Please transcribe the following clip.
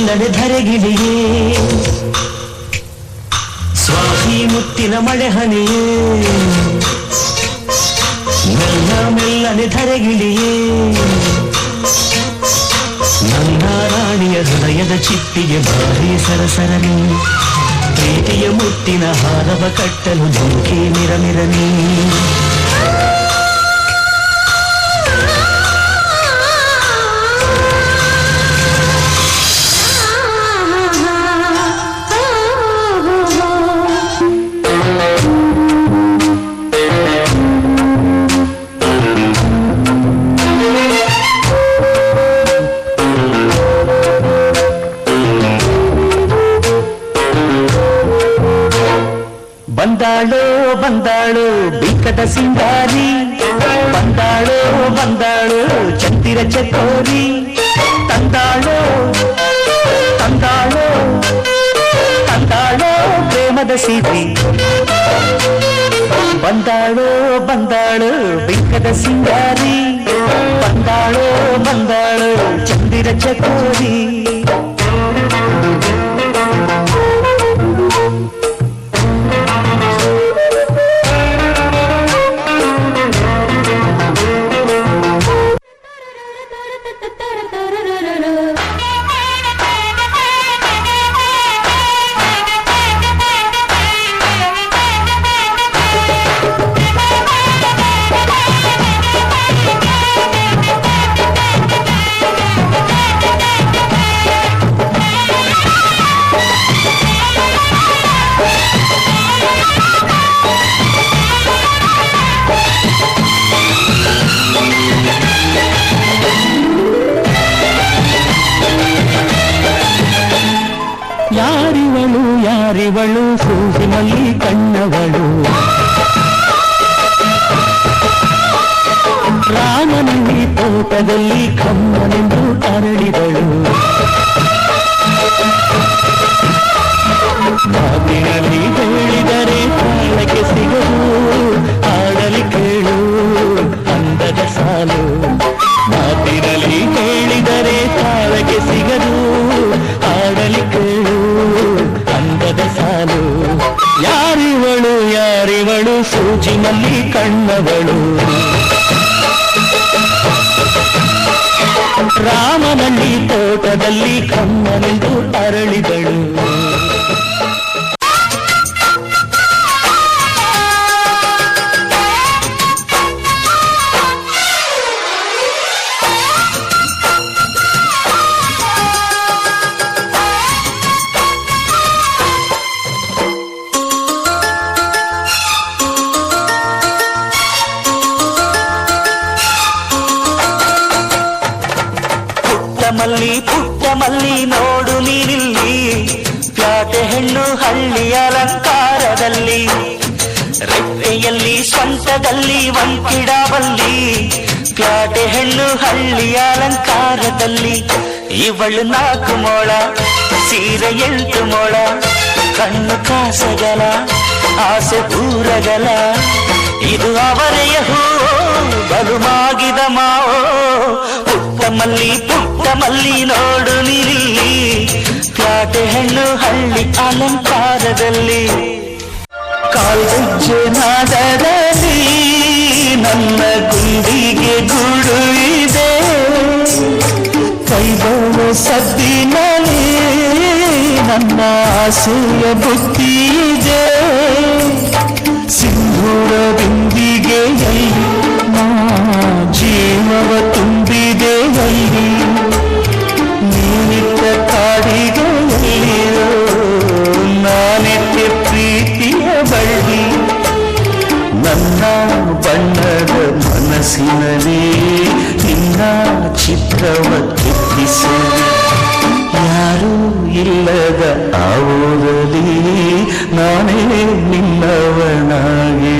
ಮೆಲ್ಲನೆ ಧರೆಗಿಳಿಯೇ ಸ್ವಾತಿ ಮುತ್ತಿನ ಮಳೆ ಹನಿಯೇ ಮೆಲ್ಲನೆ ಧರೆಗಿಳಿಯೇ ನನ್ನ ರಾಣಿಯ ಹೃದಯದ ಚಿಪ್ಪಿಗೆ ಭಾರಿ ಸರಸರನಿ ಪ್ರೀತಿಯ ಮುತ್ತಿನ ಹಾರವ ಕಟ್ಟಲು ಧುಮುಕಿ ಮಿರಮಿರನಿ ಬಂದಾಳೋ ಬಂದಾಳೋ ಬಿಕ್ಕದ ಸಿಂಗಾರಿ ಬಂದಾಳೋ ಬಂದಾಳೋ ಚಂದಿರ ಚಕೋರಿ ತಂದಾಳೋ ತಂದಾಳೋ ತಂದಾಳೋ ಪ್ರೇಮದ ಸಿರಿ ಬಂದಾಳೋ ಬಂದಾಳೋ ಬಿಕ್ಕದ ಸಿಂಗಾರಿ ಬಂದಾಳೋ ಬಂದಾಳೋ ಚಂದಿರ ಚಕೋರಿ ಯಾರಿವಳು ಯಾರಿವಳು ಸೂಸಿ ಮಲ್ಲಿ ಕಣ್ಣವಳು ರಾಮನಲ್ಲಿ ತೋಟದಲ್ಲಿ ಕಮ್ಮನೆಂದು ಅರಳಿದಳು ಮಾತಿನಲ್ಲಿ ಹೇಳಿದರೆ ತಾಳಕ್ಕೆ ಸಿಗದು ಆಡಲಿ ಕೇಳು ಅಂದದ ಸಾಲು ಮಾತಿನಲ್ಲಿ ಹೇಳಿದರೆ ತಾಳಕ್ಕೆ ಸಿಗದು ಆಡಲಿ ಕೇಳು ಅಂದದ ಸಾಲು ಯಾರಿವಳು ಯಾರಿವಳು ಸೂಜಿನಲ್ಲಿ ಕಣ್ಣವಳು ರಾಮನಲ್ಲಿ ತೋಟದಲ್ಲಿ ಕಮ್ಮನೆಂದು ಅರಳಿದಳು ಪುಟ್ಟ ಮಲ್ಲಿ ನೋಡು ನೀನಿಲ್ಲಿ ಪ್ಯಾಟೆ ಹೆಣ್ಣು ಹಳ್ಳಿ ಅಲಂಕಾರದಲ್ಲಿ ರೆಪ್ಪೆಯಲ್ಲಿ ಸ್ವಂತದಲ್ಲಿ ಒಂಟಿಡಬಲ್ಲಿ ಪ್ಯಾಟೆ ಹೆಣ್ಣು ಹಳ್ಳಿ ಅಲಂಕಾರದಲ್ಲಿ ಇವಳು 4 ಮೊಳ ಸೀರೆ 8 ಮೊಳ ಕಣ್ಣು ಕಾಸಗಲ ಆಸೆ ಪೂರಗಲ ಇದು ಅವರೆಯ ಹೂ ಬಲುಮಾಗಿದ ಮಾವೋ ಪುಟ್ಟ ಮಲ್ಲಿ ನೋಡು ನೀಲಿ ಪ್ಯಾಟೆ ಹೆಣ್ಣು ಹಳ್ಳಿ ಅಲಂಕಾರದಲ್ಲಿ ಕಾಲ್ಗೆಜ್ಜೆ ನಾದದಲ್ಲಿ ನನ್ನ ಗುಂಡಿಗೆ ಗೂಡು ಇದೆ ಕೈಬವ ಸದ್ದಿನಲ್ಲಿ ನನ್ನ ಆಸೆಯ ಬುತ್ತಿ ಇದೆ ಸಿಂಧೂರ ಬಿಂದಿಗೆಯಲ್ಲಿ ನಾ ಜೀವವ ತುಂಬಿದೆ ಅಲ್ಲಿ ನೀನಿಟ್ಟ ಕಾಡಿಗೆಯಲ್ಲಿಯೋ ನಾನಿಟ್ಟ ಪ್ರೀತಿಯ ಬಳ್ಳಿ ನನ್ನ ಬಣ್ಣದ ಮನಸ್ಸಿನಲ್ಲಿ ನಿನ್ನ ಚಿತ್ರವ ಕೆತ್ತಿಸಲಿ ಯಾರೂ ಇಲ್ಲದ ಆ ಊರಲ್ಲಿ ನಾನೇ ನಿನ್ನವನಾಗಿ